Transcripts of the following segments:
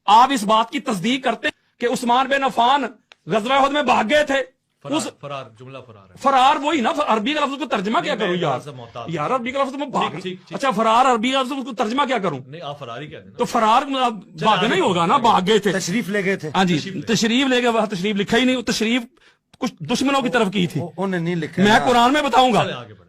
آپ اس بات کی تصدیق کرتے کہ عثمان بن عفان غزوہ احد میں بھاگ گئے تھے؟ فرار جملہ فرار ہے. فرار وہی نا، عربی کا لفظ کو ترجمہ کیا کروں یار عربی کا لفظ میں بھاگ. اچھا فرار عربی کا لفظ کو ترجمہ کیا کروں؟ نہیں آپ فرار ہی کہتے ہیں تو فرار بھاگنا ہی ہوگا نا، بھاگ گئے تھے، تشریف لے گئے تھے. ہاں جی تشریف لے گئے. وہاں تشریف لکھا ہی نہیں، تشریف کچھ دشمنوں کی طرف کی تھی. انہیں نہیں لکھا. میں قرآن میں بتاؤں گا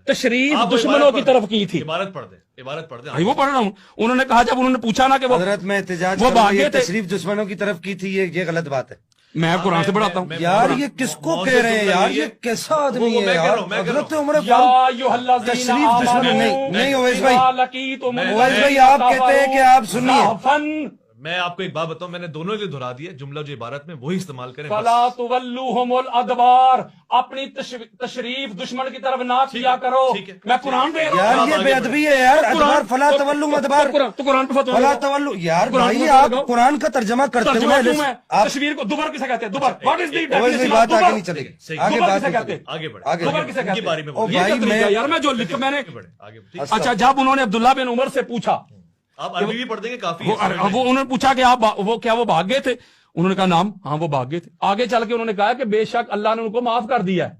تشریف دشمنوں کی طرف کی تھی. عبارت پڑھ دیں، عبارت پڑھ دیں. وہ پڑھ رہا ہوں. انہوں نے کہا جب انہوں نے پوچھا نا کہ وہ حضرت میں احتجاج وہ کروں، بھاگ یہ گئے تھے. تشریف دشمنوں کی طرف کی تھی، یہ غلط بات ہے. میں قرآن سے پڑھاتا ہوں. یار یہ کس کو کہہ رہے ہیں یار؟ یہ کیسا آدمی ہے یار؟ حضرت عمر فاروق تشریف دشمن نہیں. اویس بھائی آپ کہتے ہیں کہ آپ سنیے، میں آپ کو ایک بات بتاؤں، میں نے دونوں کے لیے دہرا دیا جملہ جو عبارت میں وہی استعمال کریں. فلا تولوہم الادبار، اپنی تشریف دشمن کی طرف نہ کیا کرو. میں قرآن دے رہا ہوں یار یہ بے ادبی ہے یار. ادبار فلا تولوا ادبار، تو قرآن پہ فتویٰ فلا تولوا. یار بھائی آپ قرآن کا ترجمہ کرتے ہوئے آپ تصویر کو دوبر کسے کہتے ہیں؟ دوبر واٹ از دی اویس بھائی بات آگے نہیں چلے گی. آگے بات کسے کہتے ہیں؟ آگے بڑھیں، آگے دوبر کسے کہتے بارے میں ہیں؟ یہ کیا طریقہ ہے یار؟ میں جو لکھ میں نے اچھا جب انہوں نے عبداللہ بن عمر سے پوچھا، آپ عربی بھی پڑھ دیں گے کافی ہے. وہ انہوں نے پوچھا کہ آپ وہ کیا وہ بھاگ گئے تھے؟ انہوں نے کہا نام، ہاں وہ بھاگ گئے تھے. آگے چل کے انہوں نے کہا کہ بے شک اللہ نے ان کو معاف کر دیا ہے.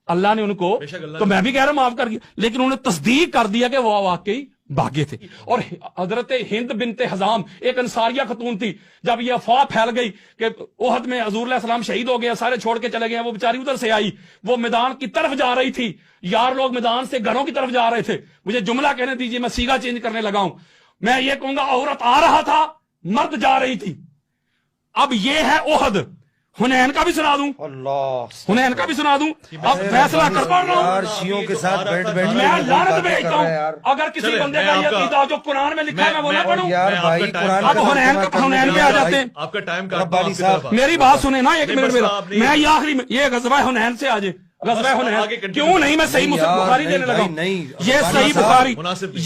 اللہ نے ان کو، تو میں بھی کہہ رہا ہوں معاف کر دیا، لیکن انہوں نے تصدیق کر دیا کہ وہ واقعی بھاگے تھے. اور حضرت ہند بنت حزام ایک انصاریہ خاتون تھی، جب یہ افواہ پھیل گئی کہ احد میں حضور علیہ السلام شہید ہو گئے، سارے چھوڑ کے چلے گئے، وہ بیچاری ادھر سے آئی، وہ میدان کی طرف جا رہی تھی. یار لوگ میدان سے گھروں کی طرف جا رہے تھے. مجھے جملہ کہنے دیجیے، میں سیگا چینج کرنے لگا ہوں. میں یہ کہوں گا عورت آ رہا تھا، مرد جا رہی تھی. اب یہ ہے احد. حنین کا بھی سنا دوں، اللہ حنین کا بھی سنا دوں. اب فیصلہ کر پا رہا یار ہوں. شیعوں کے ساتھ بیٹھ بیٹھ میں لعنت بھیجتا ہوں اگر کسی بندے کا یہ عقیدہ جو قرآن میں لکھا ہے میں وہ نہ پڑھوں. یار بھائی قرآن اب حنین پہ آ جاتے ہیں. آپ کا ٹائم ربانی صاحب میری بات سنیں نا ایک منٹ میرا، میں یہ آخری میں یہ غزوہ حنین سے آ جائے. غزوہ حنین کیوں نہیں؟ میں صحیح مسلم بخاری دینے لگا ہوں. یہ صحیح بخاری،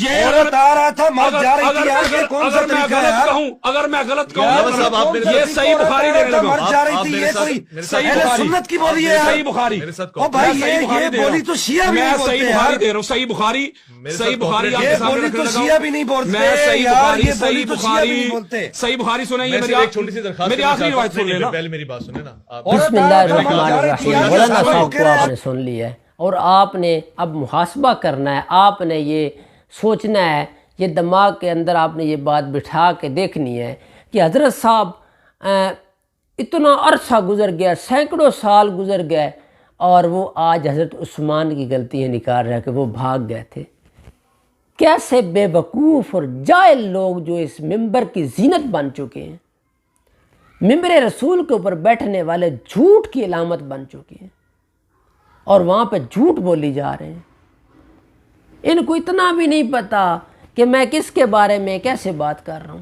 یہ عورت آ رہا تھا، مرد جا رہی تھی. یار یہ کون سا اگر میں طریقہ ہے غلط یار؟ کہوں، اگر میں غلط یار کہوں، یہ صحیح بخاری دینے لگا ہوں. مرد جا رہی تھی، یہ کوئی صحیح اہل بخاری، سنت کی بولی ہے صحیح یار. بخاری. او بھائی یہ بولی تو شیعہ بھی میں نہیں بولتے صحیح یار. بخاری دے رہا ہوں. صحیح بخاری، صحیح بخاری آپ کے یہ سامنے بولی رکھنے تو لگا ہوں. شیعہ بھی نہیں بولتے میں صحیح یار. بخاری، یہ صحیح بولی تو شیعہ بھی نہیں بخاری، بولتے. صحیح بخاری سنیں. یہ ایک چھوٹی سی درخواست میری آخری روایت سن لینا. پہلے میری بات سنیں نا. بسم اللہ الرحمن الرحیم. مولانا صاحب کو آپ نے سن لیا ہے اور آپ نے اب محاسبہ کرنا ہے. آپ نے یہ سوچنا ہے، یہ دماغ کے اندر آپ نے یہ بات بٹھا کے دیکھنی ہے کہ حضرت صاحب اتنا عرصہ گزر گیا، سینکڑوں سال گزر گئے، اور وہ آج حضرت عثمان کی غلطیاں نکال رہے کہ وہ بھاگ گئے تھے. کیسے بے وقوف اور جاہل لوگ جو اس ممبر کی زینت بن چکے ہیں، ممبر رسول کے اوپر بیٹھنے والے جھوٹ کی علامت بن چکے ہیں، اور وہاں پہ جھوٹ بولی جا رہے ہیں. ان کو اتنا بھی نہیں پتہ کہ میں کس کے بارے میں کیسے بات کر رہا ہوں.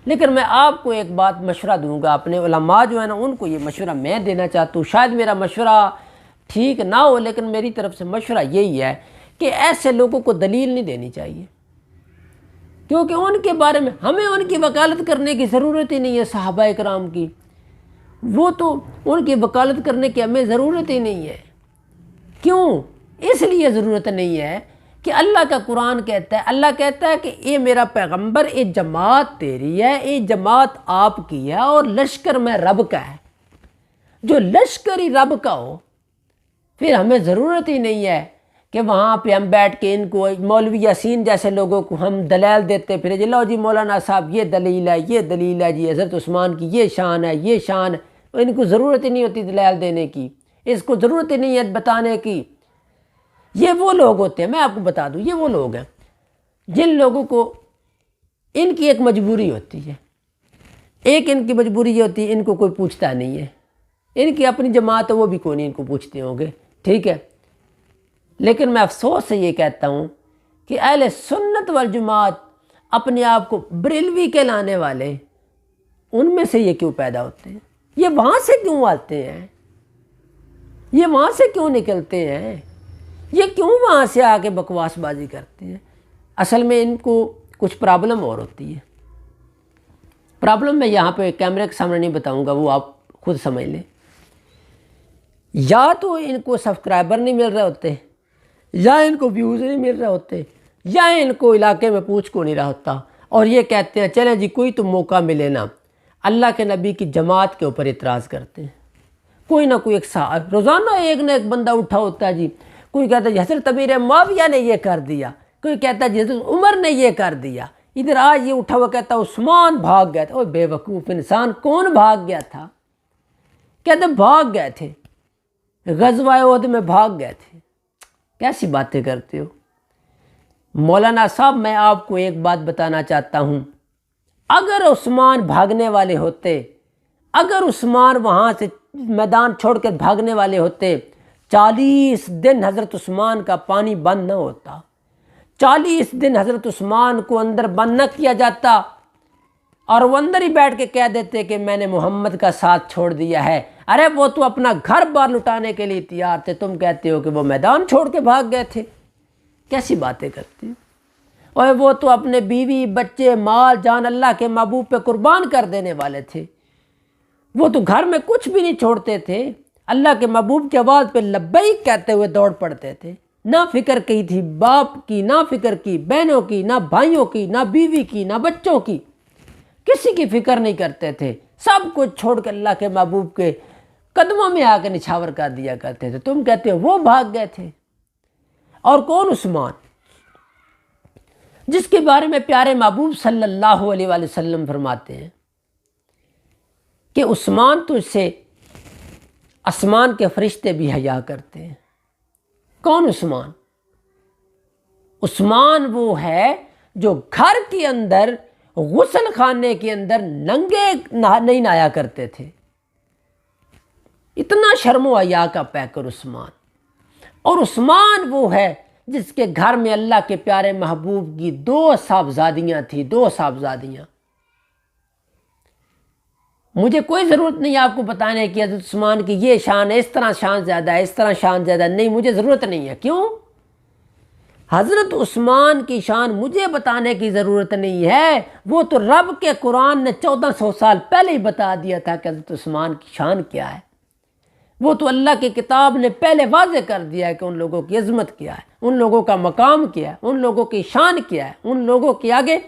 لیکن میں آپ کو ایک بات مشورہ دوں گا، اپنے علماء جو ہیں نا ان کو یہ مشورہ میں دینا چاہتا ہوں. شاید میرا مشورہ ٹھیک نہ ہو، لیکن میری طرف سے مشورہ یہی ہے کہ ایسے لوگوں کو دلیل نہیں دینی چاہیے، کیونکہ ان کے بارے میں ہمیں ان کی وکالت کرنے کی ضرورت ہی نہیں ہے. صحابہ اکرام کی وہ تو ان کی وکالت کرنے کی ہمیں ضرورت ہی نہیں ہے. کیوں؟ اس لیے ضرورت نہیں ہے کہ اللہ کا قرآن کہتا ہے، اللہ کہتا ہے کہ یہ میرا پیغمبر، یہ جماعت تیری ہے، یہ جماعت آپ کی ہے، اور لشکر میں رب کا ہے. جو لشکر ہی رب کا ہو، پھر ہمیں ضرورت ہی نہیں ہے کہ وہاں پہ ہم بیٹھ کے ان کو مولوی یاسین جیسے لوگوں کو ہم دلائل دیتے پھر جی لو جی مولانا صاحب یہ دلیل ہے، یہ دلیل ہے، جی حضرت عثمان کی یہ شان ہے، یہ شان ہے. ان کو ضرورت ہی نہیں ہوتی دلائل دینے کی، اس کو ضرورت ہی نہیں ہے بتانے کی. یہ وہ لوگ ہوتے ہیں، میں آپ کو بتا دوں، یہ وہ لوگ ہیں جن لوگوں کو ان کی ایک مجبوری ہوتی ہے. ایک ان کی مجبوری یہ ہوتی ہے، ان کو کوئی پوچھتا نہیں ہے. ان کی اپنی جماعت ہے، وہ بھی کوئی نہیں ان کو پوچھتے ہوں گے، ٹھیک ہے. لیکن میں افسوس سے یہ کہتا ہوں کہ اہل سنت والجماعت اپنے آپ کو بریلوی کہلانے والے، ان میں سے یہ کیوں پیدا ہوتے ہیں؟ یہ وہاں سے کیوں آتے ہیں؟ یہ وہاں سے کیوں نکلتے ہیں؟ یہ کیوں وہاں سے آ کے بکواس بازی کرتے ہیں؟ اصل میں ان کو کچھ پرابلم اور ہوتی ہے. پرابلم میں یہاں پہ کیمرے کے سامنے نہیں بتاؤں گا، وہ آپ خود سمجھ لیں. یا تو ان کو سبسکرائبر نہیں مل رہے ہوتے، یا ان کو ویوز نہیں مل رہے ہوتے، یا ان کو علاقے میں پوچھ کو نہیں رہا ہوتا. اور یہ کہتے ہیں چلیں جی کوئی تو موقع ملے نا، اللہ کے نبی کی جماعت کے اوپر اعتراض کرتے ہیں. کوئی نہ کوئی ایک روزانہ ایک نہ ایک بندہ اٹھا ہوتا ہے جی. کوئی کہتا ہے جی حضرت امیر معاویہ نے یہ کر دیا، کوئی کہتا ہے جی حضرت عمر نے یہ کر دیا. ادھر آج یہ اٹھا ہوا کہتا ہے عثمان بھاگ گیا تھا. اوہ بے وقوف انسان، کون بھاگ گیا تھا؟ کہتے بھاگ گئے تھے، غزوہ احد میں بھاگ گئے تھے. کیسی باتیں کرتے ہو مولانا صاحب؟ میں آپ کو ایک بات بتانا چاہتا ہوں، اگر عثمان بھاگنے والے ہوتے، اگر عثمان وہاں سے میدان چھوڑ کے بھاگنے والے ہوتے، 40 دن حضرت عثمان کا پانی بند نہ ہوتا، 40 دن حضرت عثمان کو اندر بند نہ کیا جاتا اور وہ اندر ہی بیٹھ کے کہہ دیتے کہ میں نے محمد کا ساتھ چھوڑ دیا ہے. ارے وہ تو اپنا گھر بار لٹانے کے لیے تیار تھے، تم کہتے ہو کہ وہ میدان چھوڑ کے بھاگ گئے تھے. کیسی باتیں کرتے ہو؟ اور وہ تو اپنے بیوی بچے مال جان اللہ کے محبوب پہ قربان کر دینے والے تھے. وہ تو گھر میں کچھ بھی نہیں چھوڑتے تھے، اللہ کے محبوب کی آواز پہ لبیک کہتے ہوئے دوڑ پڑتے تھے. نہ فکر کی تھی باپ کی، نہ فکر کی بہنوں کی، نہ بھائیوں کی، نہ بیوی کی، نہ بچوں کی، کسی کی فکر نہیں کرتے تھے. سب کچھ چھوڑ کے اللہ کے محبوب کے قدموں میں آ کے نچھاور کر دیا کرتے تھے. تم کہتے ہو وہ بھاگ گئے تھے. اور کون؟ عثمان، جس کے بارے میں پیارے محبوب صلی اللہ علیہ وآلہ وسلم فرماتے ہیں کہ عثمان تو اس سے آسمان کے فرشتے بھی حیا کرتے ہیں. کون عثمان؟ عثمان وہ ہے جو گھر کے اندر غسل خانے کے اندر ننگے نہیں نہایا کرتے تھے. اتنا شرم و حیا کا پیکر عثمان. اور عثمان وہ ہے جس کے گھر میں اللہ کے پیارے محبوب کی 2 صاحبزادیاں تھیں، 2 صاحبزادیاں. مجھے کوئی ضرورت نہیں آپ کو بتانے کی حضرت عثمان کی یہ شان ہے، اس طرح شان زیادہ ہے، اس طرح شان زیادہ نہیں، مجھے ضرورت نہیں ہے. کیوں؟ حضرت عثمان کی شان مجھے بتانے کی ضرورت نہیں ہے. وہ تو رب کے قرآن نے 1400 سال پہلے ہی بتا دیا تھا کہ حضرت عثمان کی شان کیا ہے. وہ تو اللہ کی کتاب نے پہلے واضح کر دیا ہے کہ ان لوگوں کی عظمت کیا ہے، ان لوگوں کا مقام کیا ہے، ان لوگوں کی شان کیا ہے. ان لوگوں کے آگے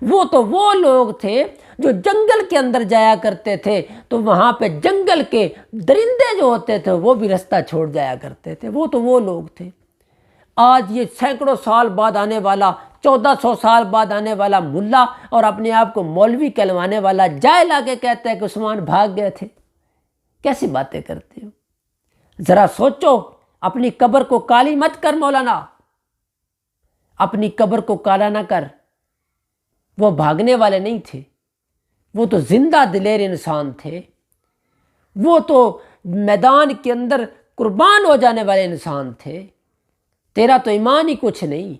وہ تو وہ لوگ تھے جو جنگل کے اندر جایا کرتے تھے تو وہاں پہ جنگل کے درندے جو ہوتے تھے وہ بھی رستہ چھوڑ جایا کرتے تھے. وہ تو وہ لوگ تھے. آج یہ سینکڑوں سال بعد آنے والا، 1400 سال بعد آنے والا ملا اور اپنے آپ کو مولوی کہلوانے والا جائے آگے کہتا ہے کہ عثمان بھاگ گئے تھے. کیسی باتیں کرتے ہو؟ ذرا سوچو. اپنی قبر کو کالی مت کر مولانا، اپنی قبر کو کالا نہ کر. وہ بھاگنے والے نہیں تھے، وہ تو زندہ دلیر انسان تھے. وہ تو میدان کے اندر قربان ہو جانے والے انسان تھے. تیرا تو ایمان ہی کچھ نہیں،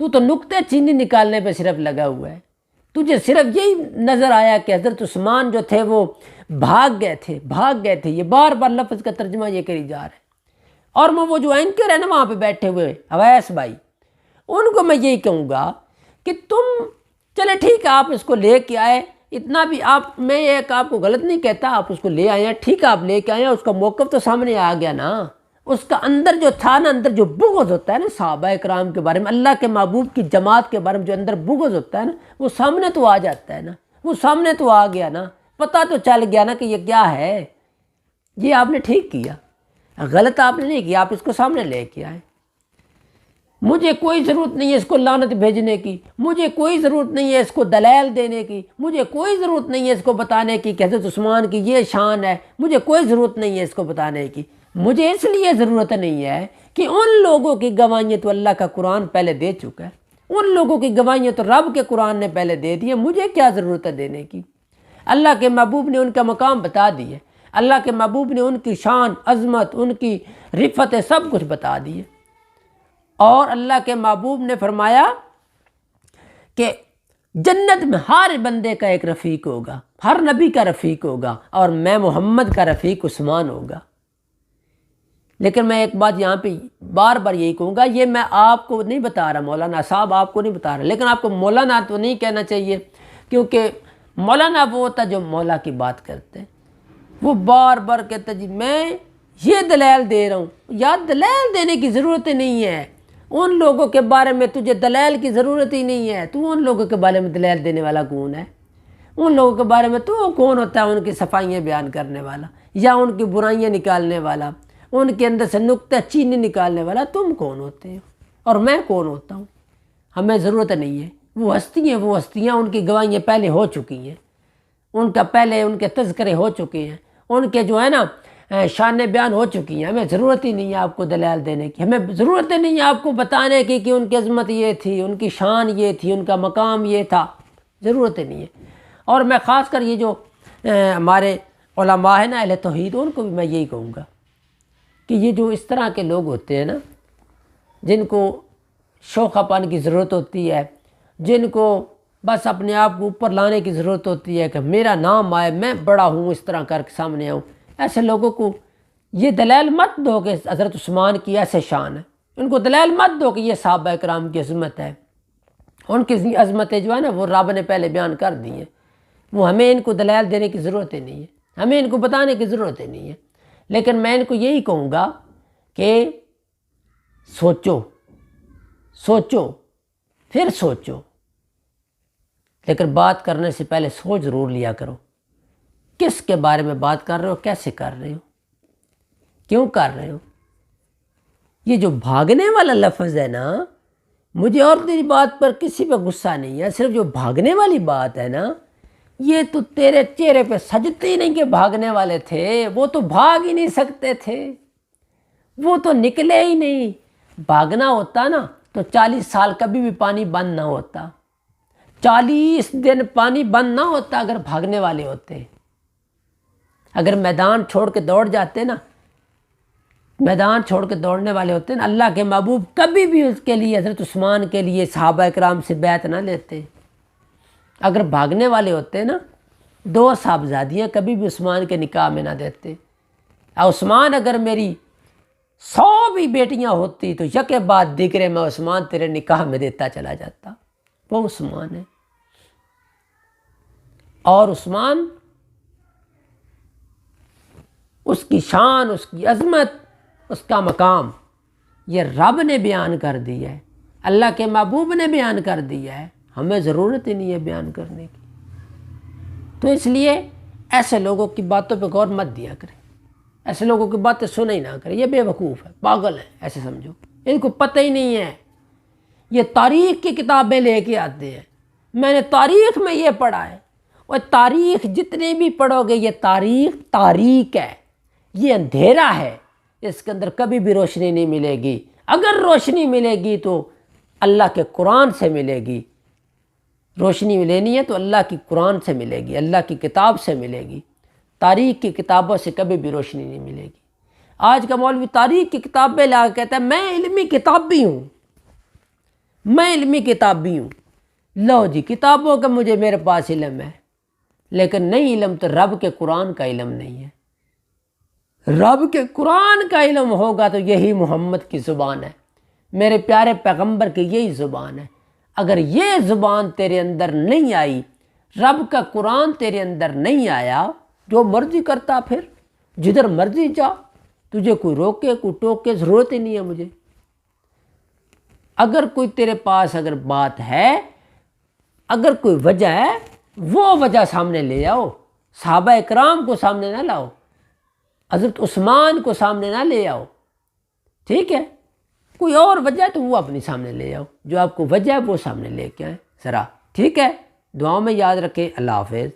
تو نکتے چینی نکالنے پہ صرف لگا ہوا ہے. تجھے صرف یہی نظر آیا کہ حضرت عثمان جو تھے وہ بھاگ گئے تھے، بھاگ گئے تھے. یہ بار بار لفظ کا ترجمہ یہ کری جا رہا ہے. اور میں وہ جو اینکر ہے نا وہاں پہ بیٹھے ہوئے اویس بھائی، ان کو میں یہی کہوں گا کہ تم چلے ٹھیک ہے آپ اس کو لے کے آئے، اتنا بھی آپ، میں ایک آپ کو غلط نہیں کہتا، آپ اس کو لے آئے ہیں، ٹھیک ہے آپ لے کے آئے ہیں، اس کا موقف تو سامنے آ گیا نا. اس کا اندر جو تھا نا، اندر جو بغض ہوتا ہے نا صحابہ کرام کے بارے میں، اللہ کے محبوب کی جماعت کے بارے میں جو اندر بغض ہوتا ہے نا، وہ سامنے تو آ جاتا ہے نا، وہ سامنے تو آ گیا نا، پتہ تو چل گیا نا کہ یہ کیا ہے. یہ آپ نے ٹھیک کیا، غلط آپ نے نہیں کیا، آپ اس کو سامنے لے کے آئے. مجھے کوئی ضرورت نہیں ہے اس کو لعنت بھیجنے کی، مجھے کوئی ضرورت نہیں ہے اس کو دلائل دینے کی، مجھے کوئی ضرورت نہیں ہے اس کو بتانے کی کہ حضرت عثمان کی یہ شان ہے، مجھے کوئی ضرورت نہیں ہے اس کو بتانے کی. مجھے اس لیے ضرورت نہیں ہے کہ ان لوگوں کی گواہیاں تو اللہ کا قرآن پہلے دے چکا ہے، ان لوگوں کی گواہیاں تو رب کے قرآن نے پہلے دے دی ہے. مجھے کیا ضرورت ہے دینے کی؟ اللہ کے محبوب نے ان کا مقام بتا دی ہے، اللہ کے محبوب نے ان کی شان، عظمت، ان کی رفت سب کچھ بتا دی ہے. اور اللہ کے محبوب نے فرمایا کہ جنت میں ہر بندے کا ایک رفیق ہوگا، ہر نبی کا رفیق ہوگا، اور میں محمد کا رفیق عثمان ہوگا. لیکن میں ایک بات یہاں پہ بار بار یہی کہوں گا، یہ میں آپ کو نہیں بتا رہا، مولانا صاحب آپ کو نہیں بتا رہا، لیکن آپ کو مولانا تو نہیں کہنا چاہیے، کیونکہ مولانا وہ ہوتا ہے جو مولا کی بات کرتے ہیں. وہ بار بار کہتا ہے جی میں یہ دلائل دے رہا ہوں. یار دلائل دینے کی ضرورت نہیں ہے. ان لوگوں کے بارے میں تجھے دلائل کی ضرورت ہی نہیں ہے. تو ان لوگوں کے بارے میں دلائل دینے والا کون ہے؟ ان لوگوں کے بارے میں تو کون ہوتا ہے ان کی صفائیاں بیان کرنے والا یا ان کی برائیاں نکالنے والا، ان کے اندر سے نقطہ چینی نکالنے والا؟ تم کون ہوتے ہو اور میں کون ہوتا ہوں؟ ہمیں ضرورت نہیں ہے. وہ ہستیاں ان کی گواہیاں پہلے ہو چکی ہیں، ان کا پہلے ان کے تذکرے ہو چکے ہیں، ان کے جو ہے نا شان بیان ہو چکی ہیں. ہمیں ضرورت ہی نہیں ہے آپ کو دلائل دینے کی، ہمیں ضرورت ہی نہیں ہے آپ کو بتانے کی کہ ان کی عظمت یہ تھی، ان کی شان یہ تھی، ان کا مقام یہ تھا. ضرورت ہی نہیں ہے. اور میں خاص کر یہ جو ہمارے علماء ہیں نا اہل توحید، ان کو بھی میں یہی کہوں گا کہ یہ جو اس طرح کے لوگ ہوتے ہیں نا، جن کو شوخہ پن کی ضرورت ہوتی ہے، جن کو بس اپنے آپ کو اوپر لانے کی ضرورت ہوتی ہے کہ میرا نام آئے، میں بڑا ہوں، اس طرح کر کے سامنے آؤں، ایسے لوگوں کو یہ دلائل مت دو کہ حضرت عثمان کی ایسے شان ہے. ان کو دلائل مت دو کہ یہ صحابہ کرام کی عظمت ہے. ان کی عظمتیں جو ہے نا وہ رب نے پہلے بیان کر دی ہیں. وہ ہمیں ان کو دلائل دینے کی ضرورت ہی نہیں ہے، ہمیں ان کو بتانے کی ضرورت ہی نہیں ہے. لیکن میں ان کو یہی کہوں گا کہ سوچو پھر سوچو، لیکن بات کرنے سے پہلے سوچ ضرور لیا کرو. کس کے بارے میں بات کر رہے ہو، کیسے کر رہے ہو، کیوں کر رہے ہو. یہ جو بھاگنے والا لفظ ہے نا، مجھے اور تیری بات پر کسی پہ غصہ نہیں ہے، صرف جو بھاگنے والی بات ہے نا، یہ تو تیرے چہرے پہ سجتے ہی نہیں کہ بھاگنے والے تھے. وہ تو بھاگ ہی نہیں سکتے تھے، وہ تو نکلے ہی نہیں. بھاگنا ہوتا نا تو 40 سال کبھی بھی پانی بند نہ ہوتا، 40 دن پانی بند نہ ہوتا اگر بھاگنے والے ہوتے. اگر میدان چھوڑ کے دوڑ جاتے نا، میدان چھوڑ کے دوڑنے والے ہوتے نا، اللہ کے محبوب کبھی بھی اس کے لیے، حضرت عثمان کے لیے صحابہ کرام سے بیعت نہ لیتے. اگر بھاگنے والے ہوتے نا، 2 صاحبزادیاں کبھی بھی عثمان کے نکاح میں نہ دیتے. عثمان اگر میری 100 بھی بیٹیاں ہوتی تو یکے بعد دیگرے میں عثمان تیرے نکاح میں دیتا چلا جاتا. وہ عثمان ہے. اور عثمان، اس کی شان، اس کی عظمت، اس کا مقام یہ رب نے بیان کر دیا ہے، اللہ کے محبوب نے بیان کر دیا ہے. ہمیں ضرورت ہی نہیں ہے بیان کرنے کی. تو اس لیے ایسے لوگوں کی باتوں پہ غور مت دیا کریں، ایسے لوگوں کی باتیں سنا ہی نہ کریں. یہ بے وقوف ہے، پاگل ہے، ایسے سمجھو. ان کو پتہ ہی نہیں ہے. یہ تاریخ کی کتابیں لے کے آتے ہیں، میں نے تاریخ میں یہ پڑھا ہے. اور تاریخ جتنے بھی پڑھو گے، یہ تاریخ ہے، یہ اندھیرا ہے. اس کے اندر کبھی بھی روشنی نہیں ملے گی. اگر روشنی ملے گی تو اللہ کے قرآن سے ملے گی. روشنی لینی ہے تو اللہ کی قرآن سے ملے گی، اللہ کی کتاب سے ملے گی. تاریخ کی کتابوں سے کبھی بھی روشنی نہیں ملے گی. آج کا مولوی تاریخ کی کتابیں لا کے کہتا ہے میں علمی کتابی ہوں، میں علمی کتابی ہوں. لو جی، کتابوں کا میرے پاس علم ہے، لیکن نہیں علم تو رب کے قرآن کا علم نہیں ہے. رب کے قرآن کا علم ہوگا تو یہی محمد کی زبان ہے، میرے پیارے پیغمبر کی یہی زبان ہے. اگر یہ زبان تیرے اندر نہیں آئی، رب کا قرآن تیرے اندر نہیں آیا، جو مرضی کرتا پھر جدھر مرضی جا، تجھے کوئی روکے کوئی ٹوکے ضرورت ہی نہیں ہے مجھے. اگر کوئی تیرے پاس اگر بات ہے، اگر کوئی وجہ ہے، وہ وجہ سامنے لے آؤ. صحابہ اکرام کو سامنے نہ لاؤ، حضرت عثمان کو سامنے نہ لے آؤ. ٹھیک ہے، کوئی اور وجہ ہے تو وہ اپنی سامنے لے آؤ. جو آپ کو وجہ ہے وہ سامنے لے کے آئیں ذرا. ٹھیک ہے، دعاؤں میں یاد رکھیں. اللہ حافظ.